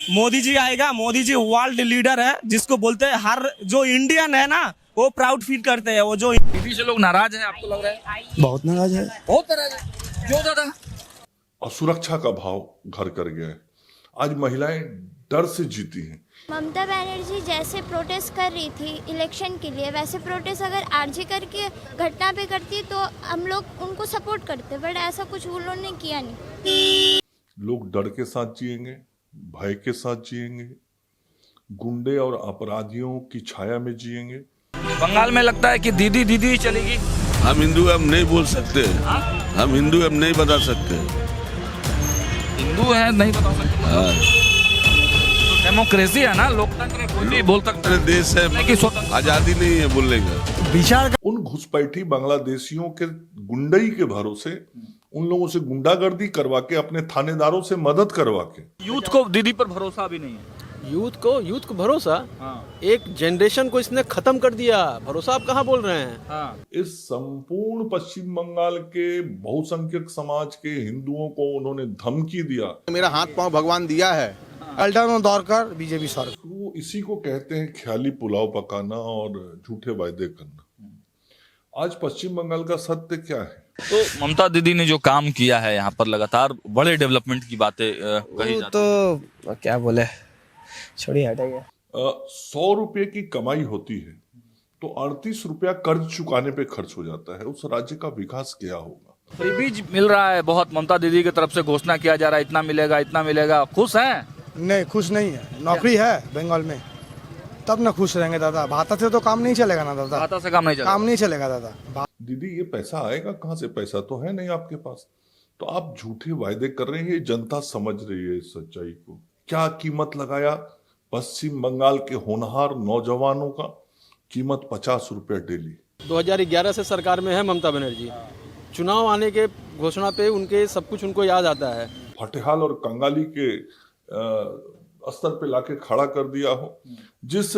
मोदी जी आएगा। Modi ji world leader है, जिसको बोलते हैं हर जो इंडियन है ना वो प्राउड फील करते हैं। वो जो दीदी से लोग नाराज हैं, आपको लग रहा है? बहुत नाराज है। बहुत नाराज है। क्यों दादा? असुरक्षा का भाव घर कर गया है। आज महिलाएं डर से जीती हैं। ममता बनर्जी जैसे प्रोटेस्ट कर रही थी इलेक्शन के लिए, वैसे प्रोटेस्ट अगर आरजी करके घटना पे करती तो हम लोग उनको सपोर्ट करते, बट ऐसा कुछ उन्होंने किया नहीं। लोग डर के साथ जिएंगे, भय के साथ जिएंगे, गुंडे और अपराधियों की छाया में जिएंगे। बंगाल में लगता है कि दीदी दीदी ही चलेगी। हम हिंदू हम नहीं बोल सकते। हम हिंदू हम नहीं बता सकते। हिंदू है नहीं बता सकते। हाँ। डेमोक्रेसी है ना, लोकतंत्र है, कोई भी बोल सकता हमारे देश है, है कि स्वतंत्र। आजादी नहीं है बोलने का। विचार उन घुसपैठी बांग्लादेशियों के गुंडई के भरोसे उन लोगों से गुंडागर्दी करवा के, अपने थानेदारों से मदद करवा के यूथ को दीदी पर भरोसा भी नहीं है। यूथ को भरोसा। हाँ। एक जनरेशन को इसने खत्म कर दिया। भरोसा आप कहाँ बोल रहे हैं? हाँ। इस संपूर्ण पश्चिम बंगाल के बहुसंख्यक समाज के हिंदुओं को उन्होंने धमकी दिया। मेरा हाथ पांव भगवान दिया है। अल्टानो दौरकर बीजेपी सरकार। वो इसी को कहते हैं ख्याली पुलाव पकाना और झूठे वायदे करना। आज पश्चिम बंगाल का सत्य क्या है? तो ममता दीदी ने जो काम किया है यहाँ पर, लगातार बड़े डेवलपमेंट की बातें कही वो जाती तो क्या बोले, छोड़िए हटाइए। 100 रुपए की कमाई होती है तो 38 रुपया कर्ज चुकाने पे खर्च हो जाता है। उस राज्य का विकास क्या होगा? फ्रीबीज मिल रहा है बहुत, ममता दीदी की तरफ से घोषणा किया जा रहा है, इतना मिलेगा इतना मिलेगा। खुश हैं? नहीं, खुश नहीं है। नौकरी है बंगाल में तब ना खुश रहेंगे दादा। भाता से तो काम नहीं चलेगा ना दादा। खाता से काम नहीं चला। काम नहीं चलेगा दादा। दीदी ये पैसा आएगा कहाँ से? पैसा तो है नहीं आपके पास, तो आप झूठे वायदे कर रहे हैं। ये जनता समझ रही है इस सच्चाई को। क्या कीमत लगाया पश्चिम बंगाल के होनहार नौजवानों का? कीमत 50 रुपया डेली। 2011 से सरकार में है ममता बनर्जी। चुनाव आने के घोषणा पे उनके सब कुछ उनको याद आता है। फटेहाल और कंगाली के स्तर पे लाके खड़ा कर दिया हो। जिस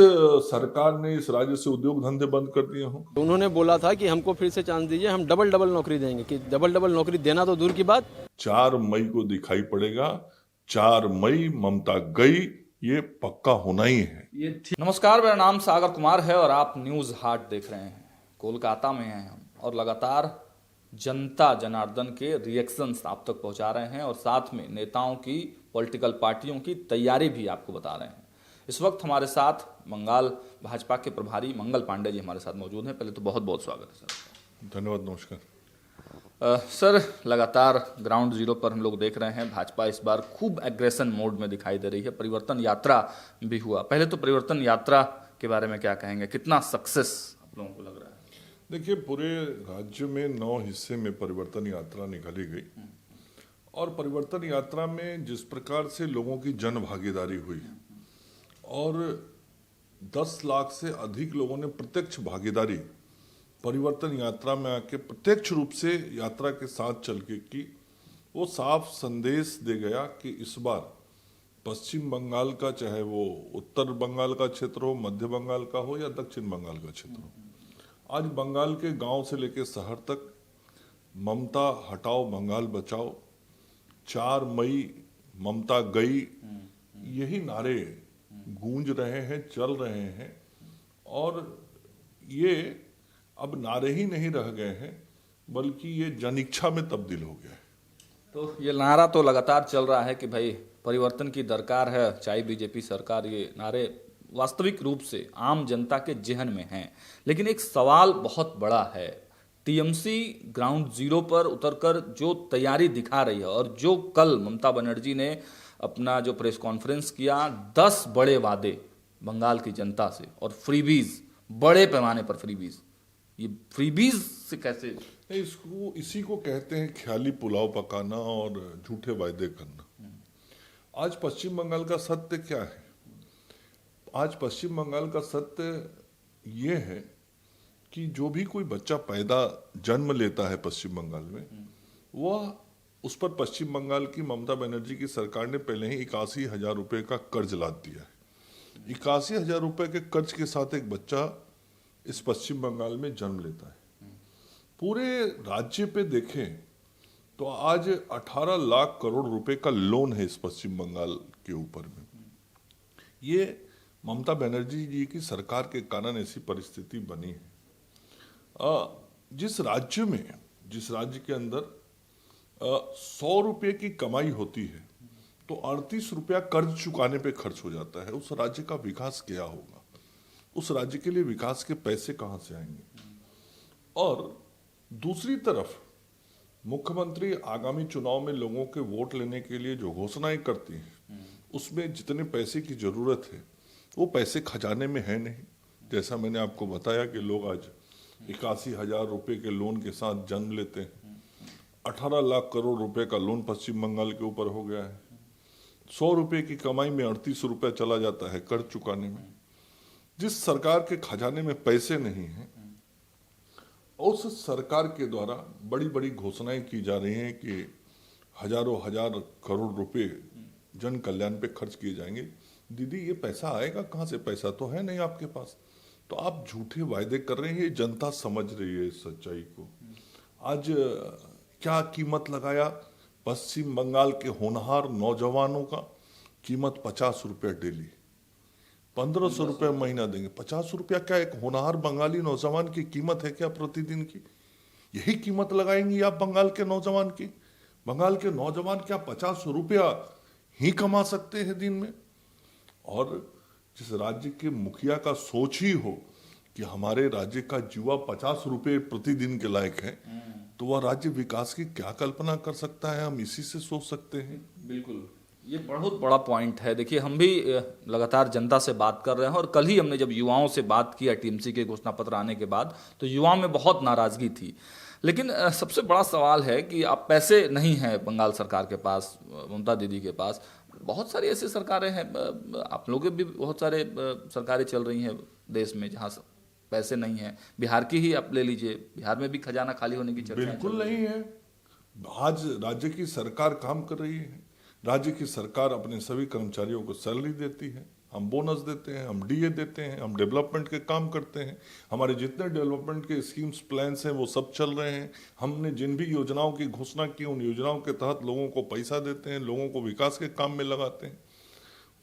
सरकार ने इस राज्य से उद्योग धंधे बंद कर दिए हो। उन्होंने बोला था कि हमको फिर से चांस दीजिए, हम डबल नौकरी देंगे। कि डबल नौकरी देना तो दूर की बात। 4 मई को दिखाई पड़ेगा। 4 मई ममता गई, ये पक्का होना ही है। नमस्कार, मेरा नाम सागर कुमार है और आप न्यूज हाट देख रहे हैं। कोलकाता में हैं हम और लगातार जनता जनार्दन के रिएक्शंस आप तक पहुंचा रहे हैं और साथ में नेताओं की, पॉलिटिकल पार्टियों की तैयारी भी आपको बता रहे हैं। इस वक्त हमारे साथ बंगाल भाजपा के प्रभारी मंगल पांडे जी हमारे साथ मौजूद हैं। पहले तो बहुत बहुत स्वागत है सर। धन्यवाद, नमस्कार। सर, लगातार ग्राउंड जीरो पर हम लोग देख रहे हैं भाजपा इस बार खूब एग्रेशन मोड में दिखाई दे रही है। परिवर्तन यात्रा भी हुआ। पहले तो परिवर्तन यात्रा के बारे में क्या कहेंगे, कितना सक्सेस आप लोगों को लग रहा है? देखिए, पूरे राज्य में 9 हिस्से में परिवर्तन यात्रा निकाली गई और परिवर्तन यात्रा में जिस प्रकार से लोगों की जन भागीदारी हुई और 10 लाख से अधिक लोगों ने प्रत्यक्ष भागीदारी परिवर्तन यात्रा में आके प्रत्यक्ष रूप से यात्रा के साथ चल के की, वो साफ संदेश दे गया कि इस बार पश्चिम बंगाल का, चाहे वो उत्तर बंगाल का क्षेत्र हो, मध्य बंगाल का हो या दक्षिण बंगाल का क्षेत्र हो, आज बंगाल के गांव से लेकर शहर तक ममता हटाओ बंगाल बचाओ, 4 मई ममता गई, यही नारे गूंज रहे हैं, चल रहे हैं। और ये अब नारे ही नहीं रह गए हैं बल्कि ये जनिच्छा में तब्दील हो गया है। तो ये नारा तो लगातार चल रहा है कि भाई परिवर्तन की दरकार है, चाहे बीजेपी सरकार, ये नारे वास्तविक रूप से आम जनता के जेहन में हैं। लेकिन एक सवाल बहुत बड़ा है, टीएमसी ग्राउंड जीरो पर उतरकर जो तैयारी दिखा रही है और जो कल ममता बनर्जी ने अपना जो प्रेस कॉन्फ्रेंस किया, 10 बड़े वादे बंगाल की जनता से और फ्रीबीज, बड़े पैमाने पर फ्रीबीज, ये फ्रीबीज से कैसे? इसको इसी को कहते हैं ख्याली पुलाव पकाना और झूठे वायदे करना। आज पश्चिम बंगाल का सत्य क्या है? आज पश्चिम बंगाल का सत्य ये है कि जो भी कोई बच्चा जन्म लेता है पश्चिम बंगाल में, वह उस पर पश्चिम बंगाल की ममता बनर्जी की सरकार ने पहले ही 81,000 रुपये का कर्ज लाद दिया है। 81,000 रुपये के कर्ज के साथ एक बच्चा इस पश्चिम बंगाल में जन्म लेता है। पूरे राज्य पे देखें तो आज 18 लाख करोड़ रुपए का लोन है इस पश्चिम बंगाल के ऊपर में। ये ममता बनर्जी जी की सरकार के कारण ऐसी परिस्थिति बनी है। जिस राज्य के अंदर 100 रुपये की कमाई होती है तो 38 रुपया कर्ज चुकाने पे खर्च हो जाता है, उस राज्य का विकास क्या होगा? उस राज्य के लिए विकास के पैसे कहां से आएंगे? और दूसरी तरफ मुख्यमंत्री आगामी चुनाव में लोगों के वोट लेने के लिए जो घोषणाएं करती हैं उसमें जितने पैसे की जरूरत है वो पैसे खजाने में है नहीं। जैसा मैंने आपको बताया कि लोग आज 81,000 रुपये के लोन के साथ जन्म लेते हैं। 18 लाख करोड़ रुपए का लोन पश्चिम बंगाल के ऊपर हो गया है। 100 रुपये की कमाई में 38 रुपया चला जाता है कर्ज चुकाने में। जिस सरकार के खजाने में पैसे नहीं हैं उस सरकार के द्वारा बड़ी बड़ी घोषणाएं की जा रही हैं कि हजारों हजार करोड़ रुपए जन कल्याण पे खर्च किए जाएंगे। दीदी ये पैसा आएगा कहाँ से? पैसा तो है नहीं आपके पास, तो आप झूठे वायदे कर रहे हैं। ये जनता समझ रही है इस सच्चाई को। आज क्या कीमत लगाया पश्चिम बंगाल के होनहार नौजवानों का? कीमत 50 रुपया डेली, 1500 रुपये महीना देंगे। 50 रुपया क्या एक होनहार बंगाली नौजवान की कीमत है क्या प्रतिदिन की? यही कीमत लगाएंगी आप बंगाल के नौजवान की? बंगाल के नौजवान क्या 50 रुपया ही कमा सकते हैं दिन में? और जिस राज्य के मुखिया का सोच ही हो कि हमारे राज्य का युवा 50 रुपये प्रतिदिन के लायक है, तो वह राज्य विकास की क्या कल्पना कर सकता है? हम इसी से सोच सकते हैं। बिल्कुल, ये बहुत बड़ा पॉइंट है। देखिए, हम भी लगातार जनता से बात कर रहे हैं और कल ही हमने जब युवाओं से बात किया टीएमसी के घोषणा पत्र आने के बाद, तो युवाओं में बहुत नाराजगी थी। लेकिन सबसे बड़ा सवाल है कि अब पैसे नहीं हैं बंगाल सरकार के पास, ममता दीदी के पास। बहुत सारी ऐसी सरकारें हैं, आप लोगों के भी बहुत सारे सरकारें चल रही हैं देश में जहाँ पैसे नहीं हैं। बिहार की ही आप ले लीजिए, बिहार में भी खजाना खाली होने की चर्चा बिल्कुल नहीं है। आज राज्य की सरकार काम कर रही है। राज्य की सरकार अपने सभी कर्मचारियों को सैलरी देती है, हम बोनस देते हैं, हम डीए देते हैं, हम डेवलपमेंट के काम करते हैं। हमारे जितने डेवलपमेंट के स्कीम्स प्लान्स हैं वो सब चल रहे हैं। हमने जिन भी योजनाओं की घोषणा की उन योजनाओं के तहत लोगों को पैसा देते हैं, लोगों को विकास के काम में लगाते हैं।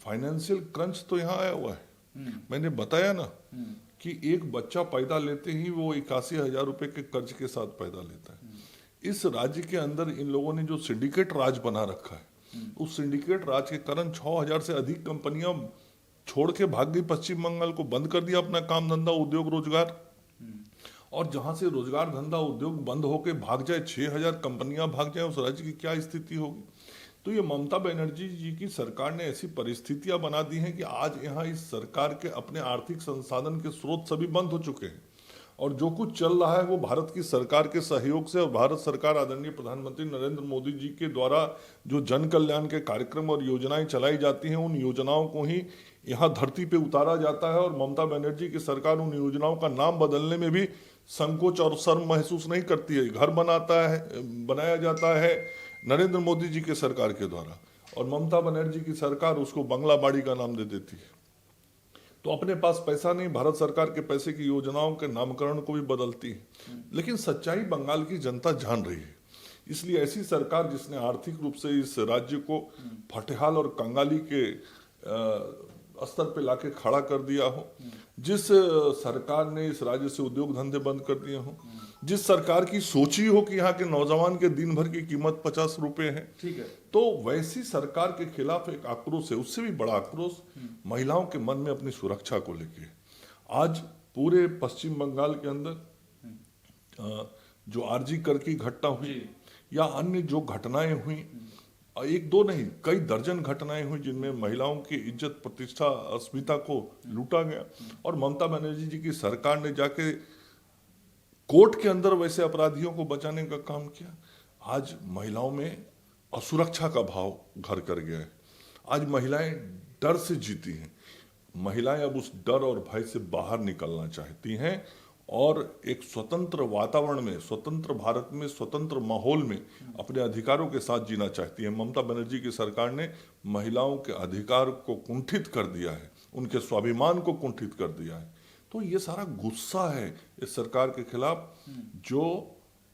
फाइनेंशियल क्रंच तो यहाँ आया हुआ है। मैंने बताया ना कि एक बच्चा पैदा लेते ही वो 81,000 रुपये के कर्ज के साथ पैदा लेता है। इस राज्य के अंदर इन लोगों ने जो सिंडिकेट राज बना रखा है, उस सिंडिकेट राज के कारण 6,000 से अधिक कंपनियां छोड़ के भाग गई पश्चिम बंगाल को, बंद कर दिया अपना काम धंधा उद्योग रोजगार। और जहां से रोजगार धंधा उद्योग बंद होके भाग जाए, 6,000 कंपनियां भाग जाए, उस राज्य की क्या स्थिति होगी? तो ये ममता बनर्जी जी की सरकार ने ऐसी परिस्थितियां बना दी हैं कि आज यहाँ इस सरकार के अपने आर्थिक संसाधन के स्रोत सभी बंद हो चुके हैं और जो कुछ चल रहा है वो भारत की सरकार के सहयोग से, और भारत सरकार आदरणीय प्रधानमंत्री नरेंद्र मोदी जी के द्वारा जो जन कल्याण के कार्यक्रम और योजनाएं चलाई जाती हैं, उन योजनाओं को ही यहाँ धरती पे उतारा जाता है। और ममता बनर्जी की सरकार उन योजनाओं का नाम बदलने में भी संकोच और शर्म महसूस नहीं करती है। घर बनाया जाता है नरेंद्र मोदी जी के सरकार के द्वारा, और ममता बनर्जी की सरकार उसको बंगला बाड़ी का नाम दे देती है। तो अपने पास पैसा नहीं, भारत सरकार के पैसे की योजनाओं के नामकरण को भी बदलती है। लेकिन सच्चाई बंगाल की जनता जान रही है। इसलिए ऐसी सरकार जिसने आर्थिक रूप से इस राज्य को फटेहाल और कंगाली के स्तर पे लाके खड़ा कर दिया हो, जिस सरकार ने इस राज्य से उद्योग धंधे बंद कर दिए हो, जिस सरकार की सोची हो कि यहाँ के नौजवान के दिन भर की कीमत 50 रुपए है, ठीक है, तो वैसी सरकार के खिलाफ एक आक्रोश है। उससे भी बड़ा आक्रोश महिलाओं के मन में अपनी सुरक्षा को लेके। आज पूरे पश्चिम बंगाल के अंदर जो आरजी कर की घटना हुई या अन्य जो घटनाएं हुई, एक दो नहीं कई दर्जन घटनाएं हुई जिनमें महिलाओं की इज्जत, प्रतिष्ठा, अस्मिता को लूटा गया, और ममता बनर्जी जी की सरकार ने जाके कोर्ट के अंदर वैसे अपराधियों को बचाने का काम किया। आज महिलाओं में असुरक्षा का भाव घर कर गया है। आज महिलाएं डर से जीती हैं। महिलाएं अब उस डर और भय से बाहर निकलना चाहती हैं और एक स्वतंत्र वातावरण में, स्वतंत्र भारत में, स्वतंत्र माहौल में अपने अधिकारों के साथ जीना चाहती है। ममता बनर्जी की सरकार ने महिलाओं के अधिकार को कुंठित कर दिया है, उनके स्वाभिमान को कुंठित कर दिया है। तो ये सारा गुस्सा है इस सरकार के खिलाफ, जो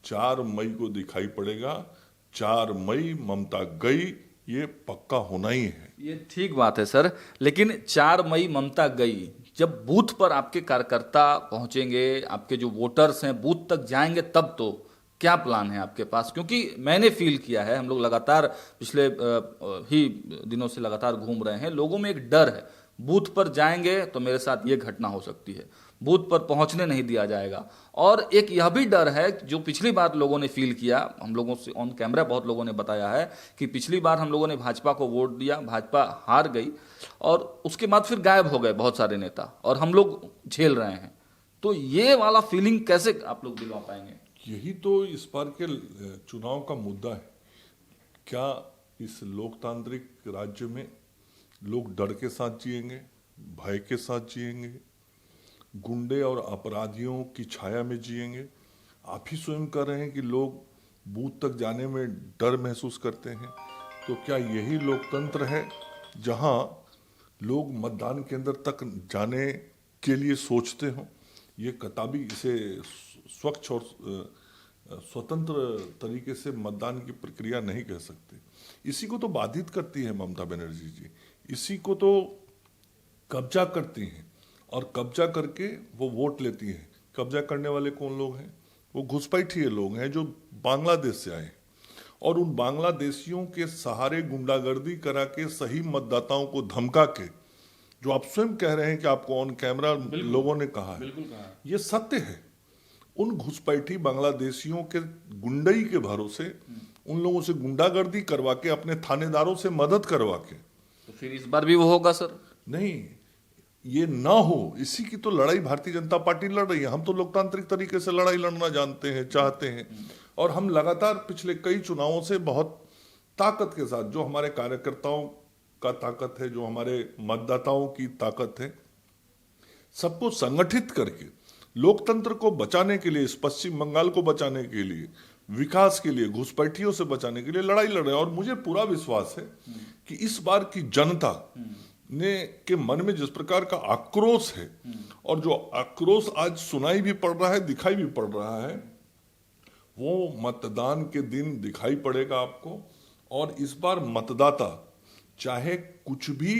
4 मई को दिखाई पड़ेगा। 4 मई ममता गई, ये पक्का होना ही है। ये ठीक बात है सर, लेकिन 4 मई ममता गई, जब बूथ पर आपके कार्यकर्ता पहुंचेंगे, आपके जो वोटर्स हैं बूथ तक जाएंगे, तब तो क्या प्लान है आपके पास? क्योंकि मैंने फील किया है, हम लोग लगातार पिछले ही दिनों से लगातार घूम रहे हैं, लोगों में एक डर है, बूथ पर जाएंगे तो मेरे साथ ये घटना हो सकती है, बूथ पर पहुंचने नहीं दिया जाएगा। और एक यह भी डर है जो पिछली बार लोगों ने फील किया, हम लोगों से ऑन कैमरा बहुत लोगों ने बताया है कि पिछली बार हम लोगों ने भाजपा को वोट दिया, भाजपा हार गई और उसके बाद फिर गायब हो गए बहुत सारे नेता और हम लोग झेल रहे हैं। तो ये वाला फीलिंग कैसे आप लोग दिलवा पाएंगे? यही तो इस बार के चुनाव का मुद्दा है। क्या इस लोकतांत्रिक राज्य में लोग डर के साथ जिएंगे, भय के साथ जिएंगे, गुंडे और अपराधियों की छाया में जिएंगे? आप ही स्वयं कह रहे हैं कि लोग बूथ तक जाने में डर महसूस करते हैं। तो क्या यही लोकतंत्र है जहां लोग मतदान केंद्र तक जाने के लिए सोचते हों? ये कतई इसे स्वच्छ और स्वतंत्र तरीके से मतदान की प्रक्रिया नहीं कह सकते। इसी को तो बाधित करती है ममता बनर्जी जी, इसी को तो कब्जा करती हैं और कब्जा करके वो वोट लेती हैं। कब्जा करने वाले कौन लोग हैं? वो घुसपैठिए लोग हैं जो बांग्लादेश से आए और उन बांग्लादेशियों के सहारे गुंडागर्दी करा के सही मतदाताओं को धमका के, जो आप स्वयं कह रहे हैं कि आपको ऑन कैमरा लोगों ने कहा है, ये सत्य है। उन घुसपैठी बांग्लादेशियों के गुंडई के भरोसे उन लोगों से गुंडागर्दी करवा के, अपने थानेदारों से मदद करवा के, तो फिर इस बार भी वो होगा सर? नहीं, ये ना हो, इसी की तो लड़ाई भारतीय जनता पार्टी लड़ रही है। हम तो लोकतांत्रिक तरीके से लड़ाई लड़ना जानते हैं, चाहते हैं, और हम लगातार पिछले कई चुनावों से बहुत ताकत के साथ, जो हमारे कार्यकर्ताओं का ताकत है, जो हमारे मतदाताओं की ताकत है, सबको संगठित करके लोकतंत्र को बचाने के लिए, इस पश्चिम बंगाल को बचाने के लिए, विकास के लिए, घुसपैठियों से बचाने के लिए लड़ाई लड़ रहे हैं। और मुझे पूरा विश्वास है कि इस बार की जनता ने के मन में जिस प्रकार का आक्रोश है, और जो आक्रोश आज सुनाई भी पड़ रहा है, दिखाई भी पड़ रहा है, वो मतदान के दिन दिखाई पड़ेगा आपको। और इस बार मतदाता चाहे कुछ भी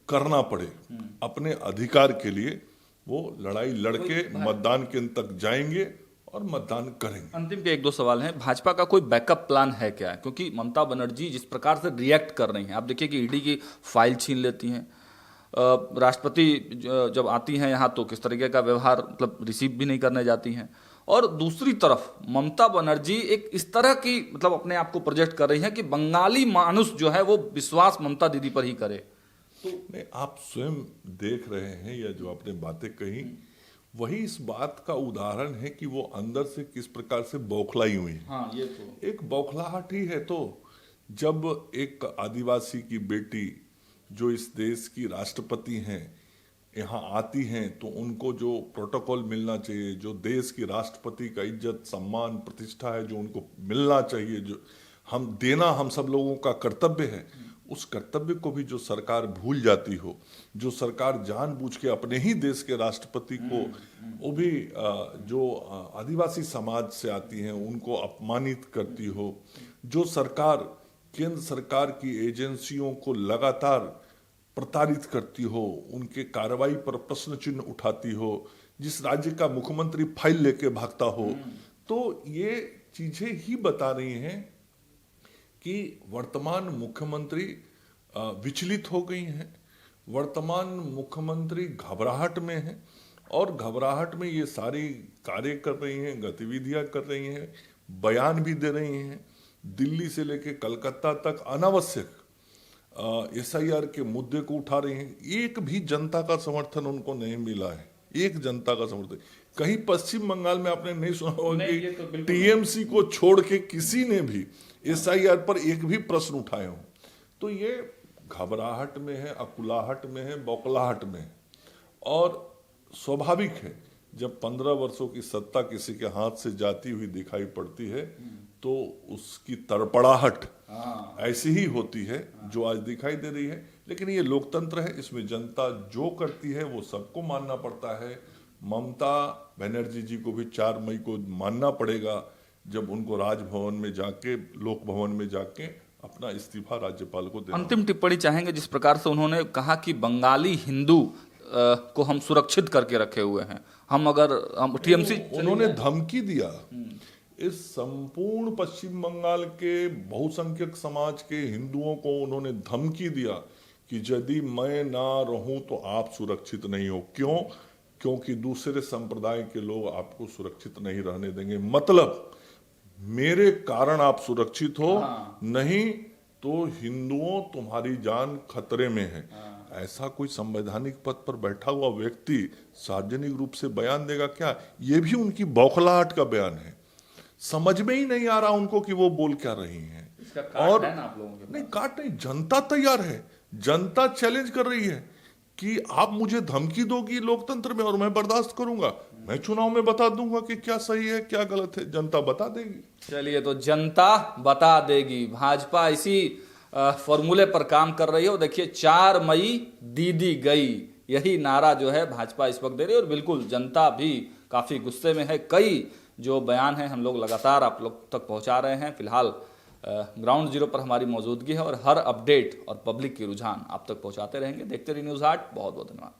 करना पड़े अपने अधिकार के लिए, वो लड़ाई लड़के मतदान केंद्र तक जाएंगे और मतदान करेंगे। अंतिम के 1-2 सवाल हैं। भाजपा का कोई बैकअप प्लान है क्या? क्योंकि ममता बनर्जी जिस प्रकार से रिएक्ट कर रही हैं, आप देखिए कि ईडी की फाइल छीन लेती हैं, राष्ट्रपति जब आती हैं यहाँ तो किस तरीके का व्यवहार, मतलब रिसीव भी नहीं करने जाती हैं, और दूसरी तरफ ममता बनर्जी एक इस तरह की मतलब अपने आप को प्रोजेक्ट कर रही है कि बंगाली मानुष जो है वो विश्वास ममता दीदी पर ही करे। तो नहीं, आप स्वयं देख रहे हैं, या जो आपने बातें कही वही इस बात का उदाहरण है कि वो अंदर से किस प्रकार से बौखलाई हुई है। हाँ, ये तो एक बौखलाहट ही है। तो जब एक आदिवासी की बेटी जो इस देश की राष्ट्रपति हैं यहाँ आती हैं, तो उनको जो प्रोटोकॉल मिलना चाहिए, जो देश की राष्ट्रपति का इज्जत, सम्मान, प्रतिष्ठा है, जो उनको मिलना चाहिए, जो हम देना हम सब लोगों का कर्तव्य है, उस कर्तव्य को भी जो सरकार भूल जाती हो, जो सरकार जानबूझ के अपने ही देश के राष्ट्रपति को, वो भी जो आदिवासी समाज से आती हैं उनको अपमानित करती हो, जो सरकार केंद्र सरकार की एजेंसियों को लगातार प्रताड़ित करती हो, उनके कार्रवाई पर प्रश्न चिन्ह उठाती हो, जिस राज्य का मुख्यमंत्री फाइल लेके भागता हो, तो ये चीजें ही बता रही हैं कि वर्तमान मुख्यमंत्री विचलित हो गई हैं, वर्तमान मुख्यमंत्री घबराहट में है, और घबराहट में ये सारी कार्य कर रही हैं, गतिविधियां कर रही हैं, बयान भी दे रही हैं। दिल्ली से लेके कलकत्ता तक अनावश्यक SIR के मुद्दे को उठा रही हैं। एक भी जनता का समर्थन उनको नहीं मिला है, एक जनता का समर्थन। कहीं पश्चिम बंगाल में आपने नहीं सुना होगा कि TMC को छोड़ के किसी ने भी SIR पर एक भी प्रश्न उठाए हो। तो ये घबराहट में है, अकुलाहट में है, बौखलाहट में है, और स्वाभाविक है जब 15 वर्षों की सत्ता किसी के हाथ से जाती हुई दिखाई पड़ती है तो उसकी तड़पड़ाहट ऐसी ही होती है जो आज दिखाई दे रही है। लेकिन ये लोकतंत्र है, इसमें जनता जो करती है वो सबको मानना पड़ता है। ममता बनर्जी जी को भी 4 मई को मानना पड़ेगा, जब उनको राजभवन में जाके, लोक भवन में जाके अपना इस्तीफा राज्यपाल को देना। अंतिम टिप्पणी चाहेंगे जिस प्रकार से उन्होंने कहा कि बंगाली हिंदू को हम सुरक्षित करके रखे हुए हैं, हम टीएमसी उन्होंने धमकी दिया इस संपूर्ण पश्चिम बंगाल के बहुसंख्यक समाज के हिंदुओं को, उन्होंने धमकी दिया कि यदि मैं ना रहूं तो आप सुरक्षित नहीं हो। क्यों? क्योंकि दूसरे संप्रदाय के लोग आपको सुरक्षित नहीं रहने देंगे, मतलब मेरे कारण आप सुरक्षित हो, नहीं तो हिंदुओं तुम्हारी जान खतरे में है। ऐसा कोई संवैधानिक पद पर बैठा हुआ व्यक्ति सार्वजनिक रूप से बयान देगा क्या? ये भी उनकी बौखलाहट का बयान है। समझ में ही नहीं आ रहा उनको कि वो बोल क्या रही हैं। और आप लोगों के नहीं, काट नहीं, जनता तैयार है, जनता चैलेंज कर रही है कि आप मुझे धमकी दोगी लोकतंत्र में और मैं बर्दाश्त करूंगा, मैं चुनाव में बता दूंगा कि क्या सही है क्या गलत है, जनता बता देगी। चलिए, तो जनता बता देगी। भाजपा इसी फॉर्मूले पर काम कर रही है और देखिए 4 मई दीदी गई, यही नारा जो है भाजपा इस वक्त दे रही है और बिल्कुल जनता भी काफी गुस्से में है। कई जो बयान है हम लोग लगातार आप लोग तक पहुंचा रहे हैं। फिलहाल ग्राउंड जीरो पर हमारी मौजूदगी है और हर अपडेट और पब्लिक की रुझान आप तक पहुंचाते रहेंगे। देखते रहिए न्यूज़ 8। बहुत बहुत धन्यवाद।